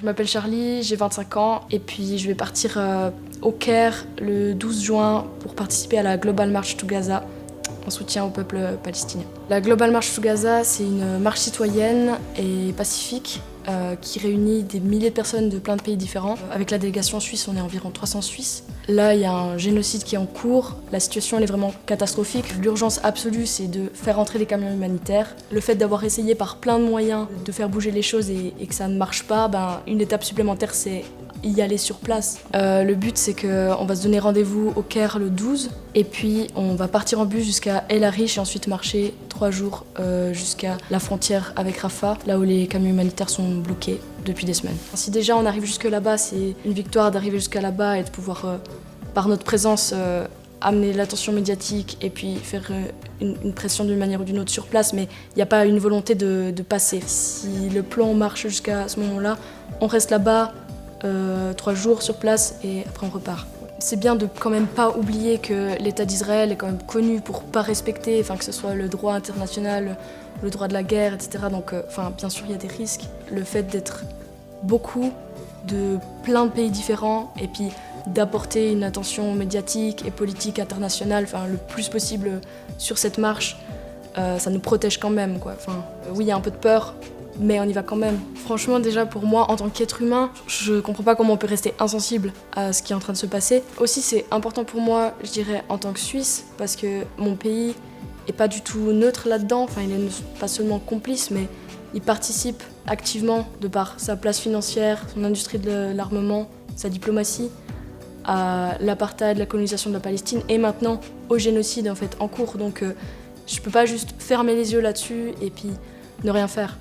Je m'appelle Charlie, j'ai 25 ans et puis je vais partir au Caire le 12 juin pour participer à la Global March to Gaza en soutien au peuple palestinien. La Global March to Gaza, c'est une marche citoyenne et pacifique qui réunit des milliers de personnes de plein de pays différents. Avec la délégation suisse, on est environ 300 Suisses. Là, il y a un génocide qui est en cours. La situation elle est vraiment catastrophique. L'urgence absolue, c'est de faire entrer les camions humanitaires. Le fait d'avoir essayé par plein de moyens de faire bouger les choses et que ça ne marche pas, une étape supplémentaire, c'est y aller sur place. Le but, c'est qu'on va se donner rendez-vous au Caire le 12 et puis on va partir en bus jusqu'à El Arish et ensuite marcher 3 jours jusqu'à la frontière avec Rafah, là où les camions humanitaires sont bloqués depuis des semaines. Si déjà on arrive jusque là-bas, c'est une victoire d'arriver jusqu'à là-bas et de pouvoir, par notre présence, amener l'attention médiatique et puis faire une pression d'une manière ou d'une autre sur place, mais il n'y a pas une volonté de passer. Si le plan marche jusqu'à ce moment-là, on reste là-bas 3 jours sur place et après on repart. C'est bien de quand même pas oublier que l'État d'Israël est quand même connu pour pas respecter, que ce soit le droit international, le droit de la guerre, etc. Donc, bien sûr, il y a des risques. Le fait d'être beaucoup de plein de pays différents et puis d'apporter une attention médiatique et politique internationale, le plus possible sur cette marche, ça nous protège quand même, quoi. Oui, il y a un peu de peur, mais on y va quand même. Franchement, déjà pour moi, en tant qu'être humain, je comprends pas comment on peut rester insensible à ce qui est en train de se passer. Aussi, c'est important pour moi, je dirais, en tant que Suisse, parce que mon pays est pas du tout neutre là-dedans. Il est pas seulement complice, mais il participe activement, de par sa place financière, son industrie de l'armement, sa diplomatie, à l'apartheid, la colonisation de la Palestine et maintenant au génocide en cours. Donc je peux pas juste fermer les yeux là-dessus et puis ne rien faire.